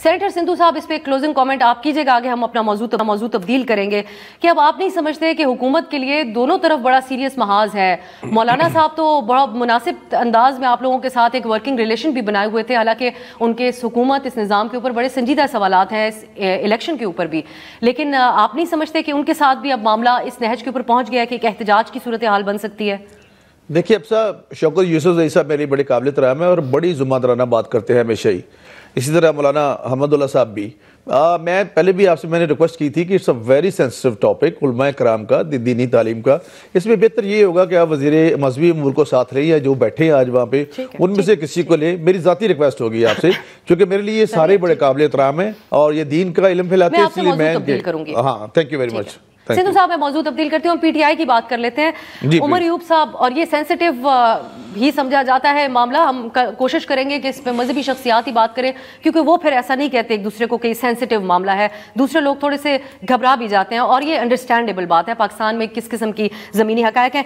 Senator Sindhu صاحب اس پہ closing comment آپ کیجئے گا، آگے ہم اپنا موضوع تبدیل کریں گے کہ اب آپ نہیں سمجھتے کہ حکومت کے لیے دونوں طرف بڑا سیریس محاذ ہے؟ مولانا صاحب تو بڑا مناسب انداز میں آپ لوگوں کے ساتھ ایک ورکنگ ریلیشن بھی بنائے ہوئے تھے، حالانکہ ان کے اس حکومت اس نظام کے اوپر بڑے سنجیدہ سوالات ہیں اس الیکشن کے اوپر بھی، لیکن آپ نہیں سمجھتے کہ ان کے ساتھ بھی اب معاملہ اس نہج کے اوپر پہنچ گیا ہے کہ ایک احتجاج کی صورتحال بن سکتی ہے؟ دیکھیے اب صاحب شوکت یوسفزئی صاحب میری بڑی قابل احترام ہے اور بڑی ذمہ بات کرتے ہیں ہمیشہ ہی، اسی طرح مولانا حمد اللہ صاحب بھی۔ میں پہلے بھی آپ سے میں نے ریکویسٹ کی تھی کہ it's a very sensitive topic علماء کرام کا، دینی تعلیم کا، اس میں بہتر یہ ہوگا کہ آپ وزیر مذہبی امور کو ساتھ رہی یا جو بیٹھے ہیں آج وہاں پہ ان میں سے کسی کو لے، میری ذاتی ریکویسٹ ہوگی آپ سے، کیونکہ میرے لیے یہ سارے بڑے قابل احترام ہیں اور یہ دین کا علم پھیلاتے ہیں، اس لیے میں ہاں thank you very much. Sindhu صاحب میں موضوع تبدیل کرتی ہوں، پی ٹی آئی کی بات کر لیتے ہیں۔ عمر ایوب صاحب، اور یہ سینسٹیو ہی سمجھا جاتا ہے معاملہ، ہم کوشش کریں گے کہ اس پہ مذہبی شخصیات ہی بات کریں، کیونکہ وہ پھر ایسا نہیں کہتے ایک دوسرے کو کہ یہ سینسٹیو معاملہ ہے، دوسرے لوگ تھوڑے سے گھبرا بھی جاتے ہیں اور یہ انڈرسٹینڈیبل بات ہے، پاکستان میں کس قسم کی زمینی حقائق ہیں۔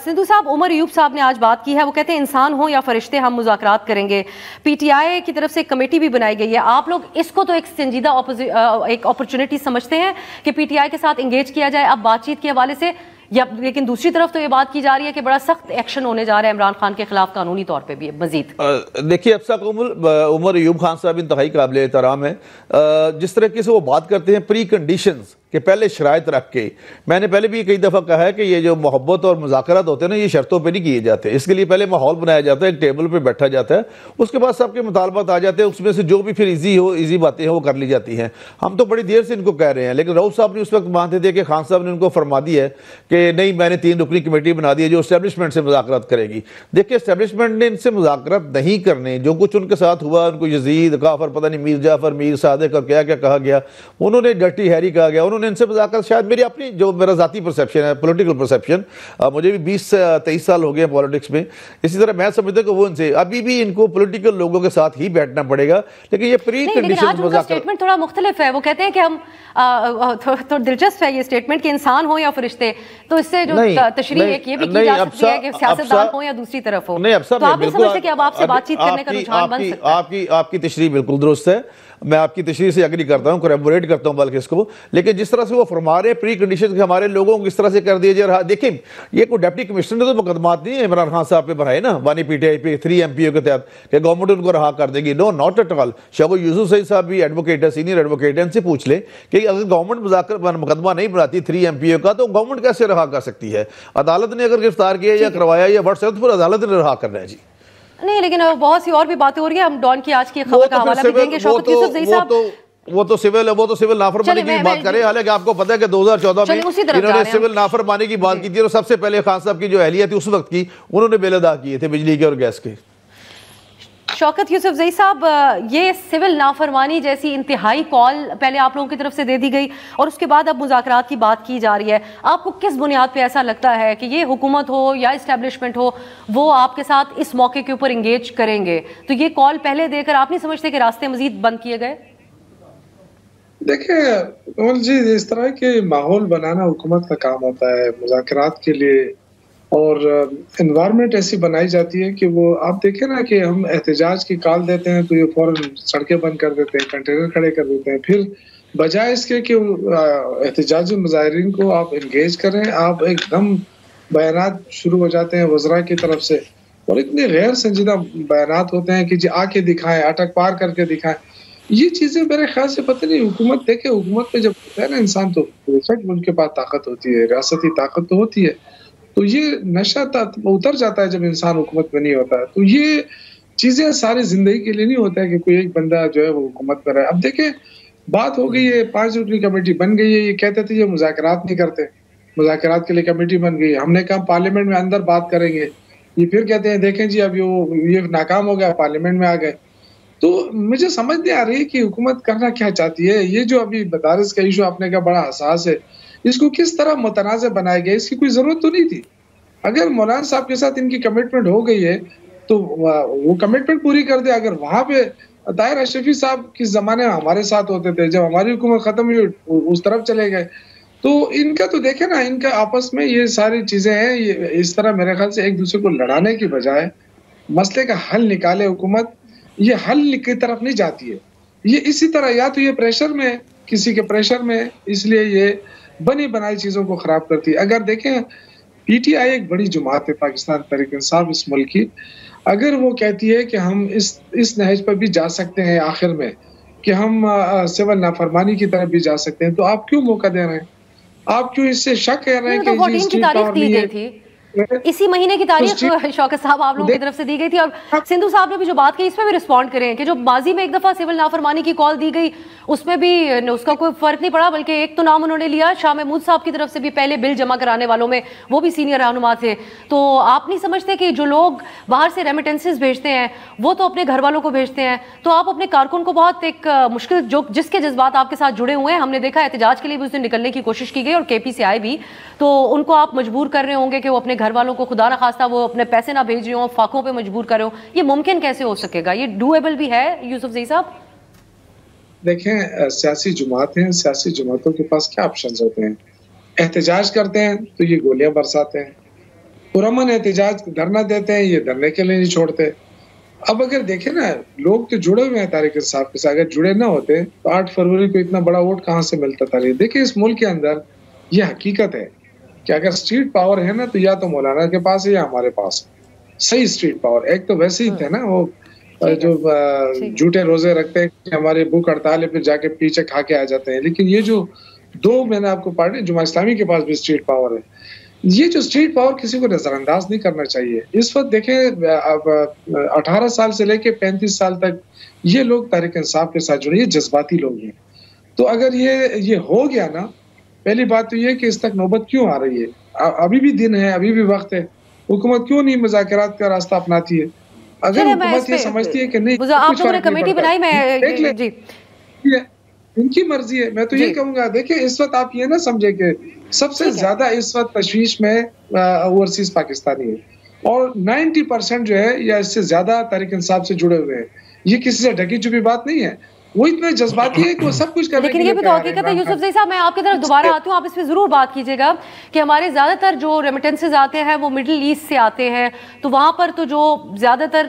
سندھو صاحب، عمر ایوب صاحب نے آج بات کی ہے، وہ کہتے ہیں انسان ہوں یا فرشتے ہم مذاکرات کریں گے، پی ٹی آئی کی طرف سے ایک کمیٹی بھی بنائی گئی ہے، آپ لوگ اس کو تو ایک سنجیدہ ایک اپرچونٹی سمجھتے ہیں کہ پی ٹی آئی کے ساتھ انگیج کیا جائے اب بات چیت کے حوالے سے، یا لیکن دوسری طرف تو یہ بات کی جا رہی ہے کہ بڑا سخت ایکشن ہونے جا رہا ہے عمران خان کے خلاف قانونی طور پہ بھی مزید؟ دیکھیے اب تک عمر ایوب خان صاحب انتہائی قابل احترام ہے، جس طریقے سے وہ بات کرتے ہیں پری کنڈیشنز کہ پہلے شرائط رکھ کے، میں نے پہلے بھی کئی دفعہ کہا ہے کہ یہ جو محبت اور مذاکرات ہوتے ہیں نا، یہ شرطوں پہ نہیں کیے جاتے، اس کے لیے پہلے ماحول بنایا جاتا ہے، ایک ٹیبل پہ بیٹھا جاتا ہے، اس کے بعد سب کے مطالبات آ جاتے ہیں، اس میں سے جو بھی پھر ایزی باتیں ہیں وہ کر لی جاتی ہیں۔ ہم تو بڑی دیر سے ان کو کہہ رہے ہیں، لیکن راؤف صاحب نے اس وقت مانتے تھے کہ خان صاحب نے ان کو فرما دیا ہے کہ نہیں، میں نے 3 رکنی کمیٹی بنا دی ہے جو اسٹیبلشمنٹ سے مذاکرات کرے گی۔ دیکھیں اسٹیبلشمنٹ نے ان سے مذاکرات نہیں کرنے، جو کچھ ان کے ساتھ ہوا، ان کو یزید کافر، پتہ نہیں میر جعفر، میر صادق اور کیا کیا کہا گیا، انہوں نے ڈرٹی ہیری کہا گیا، انہوں نے ان سے مذاکرات، شاید میری اپنی جو میرا ذاتی پرسیپشن ہے، پولیٹیکل پرسیپشن، مجھے بھی 20 سے 23 سال ہو گئے ہیں پولیٹکس میں، اسی طرح میں سمجھتا ہوں کہ وہ ان سے ابھی بھی ان کو پولیٹیکل لوگوں کے ساتھ ہی بیٹھنا پڑے گا، لیکن یہ پری کنڈیشن مذاکرات۔ لیکن آج ان کا سٹیٹمنٹ تھوڑا مختلف ہے، وہ کہتے ہیں کہ ہم تو دلچسپ ہے یہ سٹیٹمنٹ کہ انسان ہوں یا فرشتے، تو اس سے جو تشریح ایک یہ بھی کی جا سکتی ہے کہ سیاستدان ہوں یا دوسری طرف ہو، تو آپ نہیں سمجھتے کہ اب آپ سے بات چیت کرنے کا رجحان بن سکتا ہے؟ آپ کی تشریح بالکل درست ہے، میں آپ کی تشریح سے اگری کرتا ہوں، کوریبوریٹ کرتا ہوں بلکہ اس کو، لیکن جس طرح سے وہ فرما رہے ہیں پری کنڈیشن کہ ہمارے لوگوں کو اس طرح سے کر دیا جا رہا، دیکھیں یہ کوئی ڈپٹی کمشنر نے تو مقدمات نہیں ہے عمران خان صاحب پہ بنائے نا، بانی پی ٹی آئی پہ 3 MPO کے تحت کہ گورنمنٹ ان کو رہا کر دے گی، نو ناٹ ایٹ آل۔ شوکت یوسفزئی صاحب بھی ایڈوکیٹ ہے، سینئر ایڈوکیٹ ہے، ان سے پوچھ لیں کہ اگر گورنمنٹ مقدمہ نہیں بناتی 3 MPO کا تو گورنمنٹ کیسے رہا کر سکتی ہے؟ عدالت نے اگر گرفتار کیا یا کروایا یا واٹس ایپ پر عدالت نے رہا کرنا ہے جی۔ نہیں، لیکن بہت سی اور بھی باتیں ہو رہی ہیں، ہم ڈان کی آج کی خبر کا حوالہ بھی دیں گے۔ شوکت یوسفزئی صاحب، وہ تو سول نافرمانی کی بات کریں، حالانکہ آپ کو پتہ ہے کہ 2014 میں انہوں نے سول نافرمانی کی بات کی تھی اور سب سے پہلے خان صاحب کی جو اہلیہ تھی اس وقت کی انہوں نے بل ادا کیے تھے بجلی کے اور گیس کے۔ شوکت یوسفزئی صاحب، یہ سول نافرمانی جیسی انتہائی کال پہلے آپ لوگوں کی طرف سے دے دی گئی اور اس کے بعد اب مذاکرات کی بات کی جا رہی ہے، آپ کو کس بنیاد پہ ایسا لگتا ہے کہ یہ حکومت ہو یا اسٹیبلشمنٹ ہو وہ آپ کے ساتھ اس موقع کے اوپر انگیج کریں گے؟ تو یہ کال پہلے دے کر آپ نہیں سمجھتے کہ راستے مزید بند کیے گئے؟ دیکھیں کمل جی، اس طرح کے ماحول بنانا حکومت کا کام ہوتا ہے مذاکرات کے لیے، اور انوائرمنٹ ایسی بنائی جاتی ہے کہ وہ آپ دیکھیں نا کہ ہم احتجاج کی کال دیتے ہیں تو یہ فوراً سڑکیں بند کر دیتے ہیں، کنٹینر کھڑے کر دیتے ہیں، پھر بجائے اس کے کہ احتجاجی مظاہرین کو آپ انگیج کریں، آپ ایک دم بیانات شروع ہو جاتے ہیں وزراء کی طرف سے، اور اتنے غیر سنجیدہ بیانات ہوتے ہیں کہ جی آ کے دکھائیں، اٹک پار کر کے دکھائیں۔ یہ چیزیں میرے خیال سے پتہ نہیں، حکومت دیکھیں، حکومت میں جب ہوتا ہے نا انسان تو ان کے پاس طاقت ہوتی ہے، ریاستی طاقت تو ہوتی ہے، تو یہ نشہ اتر جاتا ہے جب انسان حکومت میں نہیں ہوتا ہے۔ تو یہ چیزیں ساری زندگی کے لیے نہیں ہوتا ہے کہ کوئی ایک بندہ جو ہے وہ حکومت میں رہے۔ اب دیکھیں بات ہو گئی ہے، 5 رکنی کمیٹی بن گئی ہے، یہ کہتے تھے یہ مذاکرات نہیں کرتے، مذاکرات کے لیے کمیٹی بن گئی، ہم نے کہا پارلیمنٹ میں اندر بات کریں گے، یہ پھر کہتے ہیں دیکھیں جی اب یہ ناکام ہو گیا، پارلیمنٹ میں آ گئے۔ تو مجھے سمجھ نہیں آ رہی کہ حکومت کرنا کیا چاہتی ہے۔ یہ جو ابھی مدارس کا ایشو آپ نے کہا بڑا حساس ہے، اس کو کس طرح متنازع بنایا گیا، اس کی کوئی ضرورت تو نہیں تھی۔ اگر مولانا صاحب کے ساتھ ان کی کمٹمنٹ ہو گئی ہے تو وہ کمٹمنٹ پوری کر دے۔ اگر وہاں پہ طاہر اشرفی صاحب کس زمانے میں ہمارے ساتھ ہوتے تھے، جب ہماری حکومت ختم ہوئی اس طرف چلے گئے، تو ان کا تو دیکھیں نا، ان کا آپس میں یہ ساری چیزیں ہیں، یہ اس طرح میرے خیال سے ایک دوسرے کو لڑانے کی بجائے مسئلے کا حل نکالے حکومت۔ یہ حل کی طرف نہیں جاتی ہے، یہ اسی طرح یا تو یہ پریشر میں، کسی کے پریشر میں، اس لیے یہ بنی بنائی چیزوں کو خراب کرتی ہے. اگر دیکھیں پی ٹی آئی ایک بڑی جماعت ہے پاکستان تحریک انصاف اس ملک کی، اگر وہ کہتی ہے کہ ہم اس نہج پر بھی جا سکتے ہیں آخر میں کہ ہم سول نافرمانی کی طرف بھی جا سکتے ہیں، تو آپ کیوں موقع دے رہے ہیں؟ آپ کیوں اس سے شک کر رہے ہیں کہ یہ اسٹریٹ پاور نہیں ہے؟ اسی مہینے کی تاریخ شوکت صاحب آپ لوگوں کی طرف سے دی گئی تھی، اور سندھو صاحب نے بھی جو بات کی اس پہ بھی رسپونڈ کریں کہ جو ماضی میں ایک دفعہ سول نافرمانی کی کال دی گئی اس میں بھی اس کا کوئی فرق نہیں پڑا، بلکہ ایک تو نام انہوں نے لیا شاہ محمود صاحب کی طرف سے بھی، پہلے بل جمع کرانے والوں میں وہ بھی سینئر رہنما تھے. تو آپ نہیں سمجھتے کہ جو لوگ باہر سے ریمیٹنسز بھیجتے ہیں وہ تو اپنے گھر والوں کو بھیجتے ہیں، تو آپ اپنے کارکن کو بہت ایک مشکل جو جس کے جذبات آپ کے ساتھ جڑے ہوئے ہیں، ہم نے دیکھا احتجاج کے لیے بھی اس دن نکلنے کی کوشش کی گئی اور کے پی سے آئے بھی، تو ان کو آپ مجبور کر رہے ہوں گے کہ وہ اپنے گھر والوں کو خدا نہ خواستہ وہ اپنے پیسے نہ بھیج رہے ہوں، فاقوں پہ مجبور کر رہے ہوں. یہ ممکن کیسے ہو سکے گا؟ یہ ڈویبل بھی ہے یوسف زئی صاحب؟ دیکھیں سیاسی جماعتیں ہیں، سیاسی جماعتوں کے پاس کیا آپشنز ہوتے ہیں؟ احتجاج کرتے ہیں تو یہ گولیاں برساتے ہیں، پرامن احتجاج دھرنا دیتے ہیں، یہ دھرنے کے لیے نہیں چھوڑتے. اب اگر دیکھیں نا، لوگ تو جڑے ہوئے ہیں تحریک انصاف کے ساتھ، اگر جڑے نہ ہوتے تو 8 فروری کو اتنا بڑا ووٹ کہاں سے ملتا تھا؟ دیکھیں اس ملک کے اندر یہ حقیقت ہے کہ اگر اسٹریٹ پاور ہے نا تو یا تو مولانا کے پاس ہے یا ہمارے پاس. صحیح اسٹریٹ پاور ایک تو ویسے ہی تھے نا وہ جو جھوٹے روزے رکھتے ہیں کہ ہمارے بھوک ہڑتال ہے، پھر جا کے پیچھے کھا کے آ جاتے ہیں. لیکن یہ جو دو میں نے آپ کو پارٹی جماعت اسلامی کے پاس بھی اسٹریٹ پاور ہے. یہ جو اسٹریٹ پاور کسی کو نظر انداز نہیں کرنا چاہیے. اس وقت دیکھیں 18 سال سے لے کے 35 سال تک یہ لوگ تحریک انصاف کے ساتھ جڑے، یہ جذباتی لوگ ہیں. تو اگر یہ ہو گیا نا، پہلی بات تو یہ کہ اس تک نوبت کیوں آ رہی ہے؟ ابھی بھی دن ہے، ابھی بھی وقت ہے. حکومت کیوں نہیں مذاکرات کا راستہ اپناتی ہے؟ اگر حکومت یہ سمجھتی ہے کہ نہیں آپ لوگوں نے کمیٹی بنائی، میں جی ان کی مرضی ہے. میں تو یہ کہوں گا دیکھیں اس وقت آپ یہ نہ سمجھے کہ سب سے زیادہ اس وقت تشویش میں اوورسیز پاکستانی ہے، اور 90% جو ہے یا اس سے زیادہ تحریک انصاف سے جڑے ہوئے ہیں. یہ کسی سے ڈھکی چھپی بات نہیں ہے، وہ اتنے جذباتی ہے کہ وہ سب کچھ کرنے کے لیے. لیکن یہ بھی تو حقیقت ہے یوسف زئی صاحب، میں آپ کی طرف دوبارہ آتی ہوں، آپ اس پہ ضرور بات کیجیے گا کہ ہمارے زیادہ تر جو ریمیٹنسز آتے ہیں وہ مڈل ایسٹ سے آتے ہیں، تو وہاں پر تو جو زیادہ تر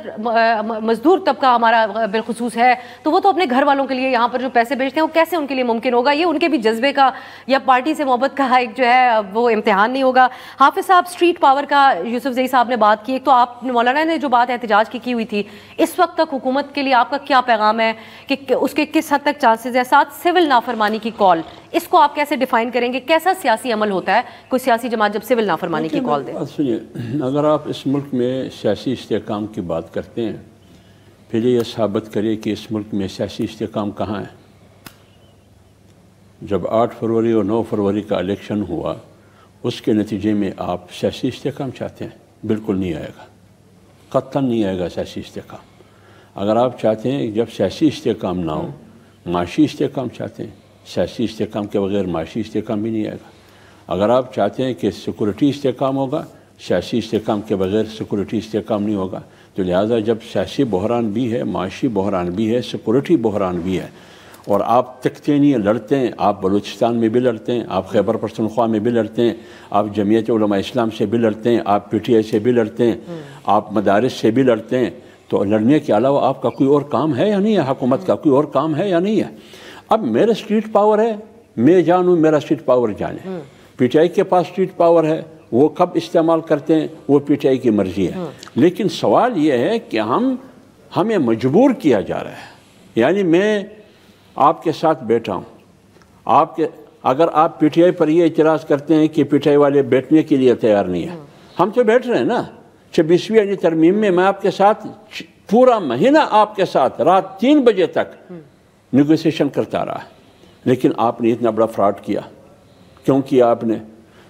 مزدور طبقہ ہمارا بالخصوص ہے تو وہ تو اپنے گھر والوں کے لیے یہاں پر جو پیسے بھیجتے ہیں وہ کیسے ان کے لیے ممکن ہوگا؟ یہ ان کے بھی جذبے کا یا پارٹی سے محبت کا ایک جو ہے وہ امتحان نہیں ہوگا. حافظ صاحب اسٹریٹ پاور کا یوسف زئی صاحب نے بات کی، ایک تو آپ مولانا نے جو بات احتجاج کی ہوئی تھی، اس وقت تک حکومت کے لیے آپ کا کیا پیغام ہے کہ اس کے کس حد تک چانسز ہے؟ ساتھ سول نافرمانی کی کال، اس کو آپ کیسے ڈیفائن کریں گے؟ کیسا سیاسی عمل ہوتا ہے کوئی سیاسی جماعت جب سول نافرمانی کی کال دے؟ سنیے، اگر آپ اس ملک میں سیاسی استحکام کی بات کرتے ہیں، پھر یہ ثابت کرے کہ اس ملک میں سیاسی استحکام کہاں ہے. جب 8 فروری اور 9 فروری کا الیکشن ہوا، اس کے نتیجے میں آپ سیاسی استحکام چاہتے ہیں؟ بالکل نہیں آئے گا، قطعاً نہیں آئے گا سیاسی استحکام. اگر آپ چاہتے ہیں جب سیاسی استحکام نہ ہو، معاشی استحکام چاہتے ہیں، سیاسی استحکام کے بغیر معاشی استحکام بھی نہیں آئے گا. اگر آپ چاہتے ہیں کہ سیکورٹی استحکام ہوگا، سیاسی استحکام کے بغیر سیکورٹی استحکام نہیں ہوگا. تو لہٰذا جب سیاسی بحران بھی ہے، معاشی بحران بھی ہے، سیکورٹی بحران بھی ہے، اور آپ تکتے نہیں لڑتے ہیں، آپ بلوچستان میں بھی لڑتے ہیں، آپ خیبر پختونخوا میں بھی لڑتے ہیں، آپ جمعیت علماء اسلام سے بھی لڑتے ہیں، آپ پی ٹی آئی سے بھی لڑتے ہیں، آپ مدارس سے بھی لڑتے ہیں، تو لڑنے کے علاوہ آپ کا کوئی اور کام ہے یا نہیں ہے؟ حکومت کا کوئی اور کام ہے یا نہیں ہے؟ اب میرا اسٹریٹ پاور ہے، میں جانوں، میرا اسٹریٹ پاور جانے. پی ٹی آئی کے پاس اسٹریٹ پاور ہے، وہ کب استعمال کرتے ہیں وہ پی ٹی آئی کی مرضی ہے. لیکن سوال یہ ہے کہ ہمیں مجبور کیا جا رہا ہے. یعنی میں آپ کے ساتھ بیٹھا ہوں، اگر آپ پی ٹی آئی پر یہ اعتراض کرتے ہیں کہ پی ٹی آئی والے بیٹھنے کے لیے تیار نہیں ہیں، ہم تو بیٹھ رہے ہیں نا. 26ویں یعنی ترمیم میں آپ کے ساتھ پورا مہینہ آپ کے ساتھ رات 3 بجے تک نیگوسیشن کرتا رہا، لیکن آپ نے اتنا بڑا فراڈ کیا. کیوں کیا آپ نے؟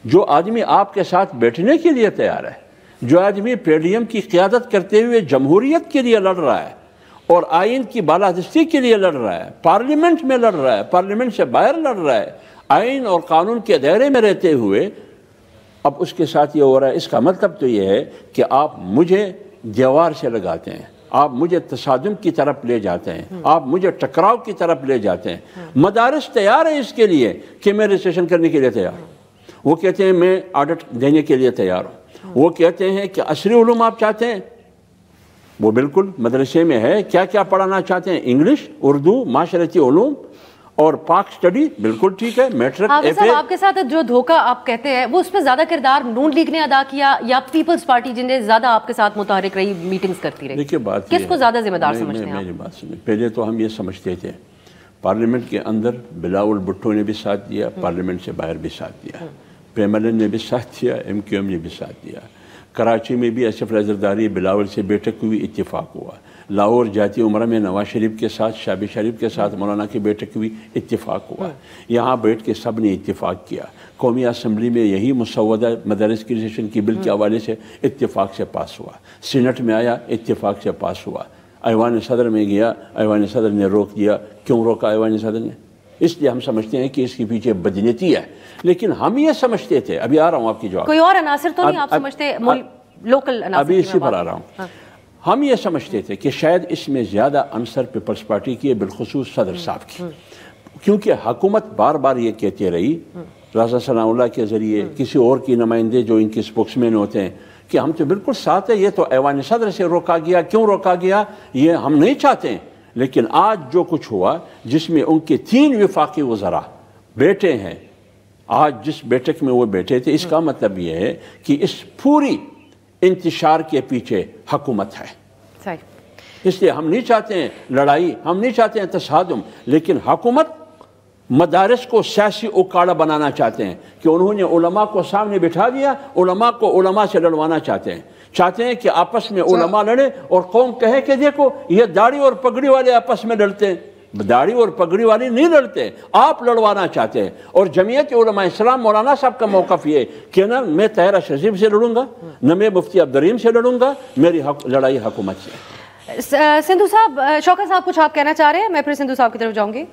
جو آدمی آپ کے ساتھ بیٹھنے کے لیے تیار ہے، جو آدمی پی ڈی ایم کی قیادت کرتے ہوئے جمہوریت کے لیے لڑ رہا ہے اور آئین کی بالادستی کے لیے لڑ رہا ہے، پارلیمنٹ میں لڑ رہا ہے، پارلیمنٹ سے باہر لڑ رہا ہے، آئین اور قانون کے دائرے میں رہتے ہوئے، اب اس کے ساتھ یہ ہو رہا ہے. اس کا مطلب تو یہ ہے کہ آپ مجھے دیوار سے لگاتے ہیں، آپ مجھے تصادم کی طرف لے جاتے ہیں، آپ مجھے ٹکراؤ کی طرف لے جاتے ہیں. مدارس تیار ہیں اس کے لیے کہ میں رجسٹریشن کرنے کے لیے تیار ہوں. وہ کہتے ہیں میں آڈٹ دینے کے لیے تیار ہوں. وہ کہتے ہیں کہ عصری علوم آپ چاہتے ہیں، وہ بالکل مدرسے میں ہے. کیا کیا پڑھانا چاہتے ہیں؟ انگلش، اردو، معاشرتی علوم اور پاک سٹڈی. بالکل ٹھیک ہے. Matric, F A. آپ کے ساتھ جو دھوکہ آپ کہتے ہیں وہ اس میں زیادہ کردار نون لیگ نے ادا کیا یا پیپلز پارٹی جنہیں زیادہ آپ کے ساتھ متحرک رہی، میٹنگز کرتی رہی؟ دیکھیے بات کس کو زیادہ ذمہ دار سمجھتے ہیں؟ میری بات سنیں. پہلے تو ہم یہ سمجھتے تھے پارلیمنٹ کے اندر بلاول بھٹو نے بھی ساتھ دیا، پارلیمنٹ سے باہر بھی ساتھ دیا، پریملن نے بھی ساتھ دیا، ایم کیو ایم نے بھی ساتھ دیا. کراچی میں بھی اسف رضا زرداری بلاول سے بیٹھک ہوئی، اتفاق ہوا. لاہور جاتی عمرہ میں نواز شریف کے ساتھ، شابی شریف کے ساتھ مولانا کی بیٹھک ہوئی، اتفاق ہوا. یہاں بیٹھ کے سب نے اتفاق کیا. قومی اسمبلی میں یہی مسودہ مدارس کی رجسٹریشن کی بل کے حوالے سے اتفاق سے پاس ہوا. سینٹ میں آیا، اتفاق سے پاس ہوا. ایوان صدر میں گیا، ایوان صدر نے روک دیا. کیوں روکا ایوان صدر نے؟ اس لیے ہم سمجھتے ہیں کہ اس کے پیچھے بدنیتی ہے. لیکن ہم یہ سمجھتے تھے، ابھی آ رہا ہوں آپ کی جواب. کوئی اور عناصر تو نہیں آپ سمجھتے لوکل عناصر؟ ابھی اسی پر آ رہا ہوں. ہم یہ سمجھتے تھے کہ شاید اس میں زیادہ عنصر پیپلز پارٹی کی ہے، بالخصوص صدر صاحب کی. کیونکہ حکومت بار بار یہ کہتے رہی رضا ثناء اللہ کے ذریعے، کسی اور کی نمائندے جو ان کے اسپوکس مین ہوتے ہیں، کہ ہم تو بالکل ساتھ ہیں، یہ تو ایوان صدر سے روکا گیا. کیوں روکا گیا؟ یہ ہم نہیں چاہتے ہیں. لیکن آج جو کچھ ہوا، جس میں ان کے 3 وفاقی وزراء بیٹھے ہیں، آج جس بیٹھک میں وہ بیٹھے تھے، اس کا مطلب یہ ہے کہ اس پوری انتشار کے پیچھے حکومت ہے. اس لیے ہم نہیں چاہتے ہیں لڑائی، ہم نہیں چاہتے ہیں تصادم، لیکن حکومت مدارس کو سیاسی اکاڑا بنانا چاہتے ہیں کہ انہوں نے علماء کو سامنے بٹھا دیا، علماء کو علماء سے لڑوانا چاہتے ہیں کہ آپس میں علماء لڑے اور قوم کہے کہ دیکھو یہ داڑھی اور پگڑی والے آپس میں لڑتے ہیں. داڑھی اور پگڑی والے نہیں لڑتے، آپ لڑوانا چاہتے ہیں. اور جمعیت علماء اسلام مولانا صاحب کا موقف یہ کہ نہ میں طاہر اشرف سے لڑوں گا، نہ میں مفتی عبدالرحیم سے لڑوں گا، میری لڑائی حکومت سے. سندھو صاحب، شوکت صاحب کچھ آپ کہنا چاہ رہے ہیں؟ میں پھر سندھو صاحب کی طرف جاؤں گی.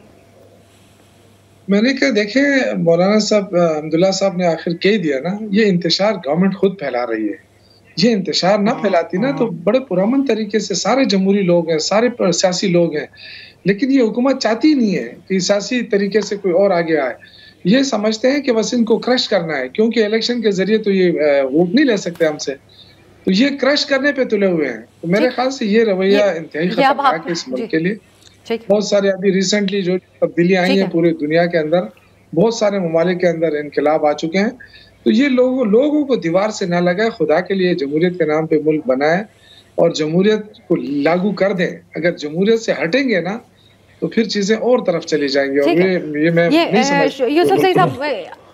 میں نے کہا دیکھیں مولانا صاحب حمداللہ صاحب نے آخر کہہ دیا نا، یہ انتشار گورنمنٹ خود پھیلا رہی ہے. یہ انتشار نہ پھیلاتی نا تو بڑے پرامن طریقے سے سارے جمہوری لوگ ہیں، سارے سیاسی لوگ ہیں، لیکن یہ حکومت چاہتی نہیں ہے کہ سیاسی طریقے سے کوئی اور آگے آئے. یہ سمجھتے ہیں کہ بس ان کو کرش کرنا ہے، کیونکہ الیکشن کے ذریعے تو یہ ووٹ نہیں لے سکتے ہم سے، تو یہ کرش کرنے پہ تلے ہوئے ہیں. تو میرے خیال سے یہ رویہ انتہائی خطرناک ہے اس ملک کے لیے. بہت سارے ابھی ریسنٹلی جو تبدیلیاں آئی ہیں پورے دنیا کے اندر، بہت سارے ممالک کے اندر انقلاب آ چکے ہیں. تو یہ لوگوں کو دیوار سے نہ لگائے، خدا کے لیے جمہوریت کے نام پہ ملک بنائے اور جمہوریت کو لاگو کر دیں. اگر جمہوریت سے ہٹیں گے نا تو پھر چیزیں اور طرف چلی جائیں گی. اور یہ میں نہیں سمجھتا. یوسف صاحب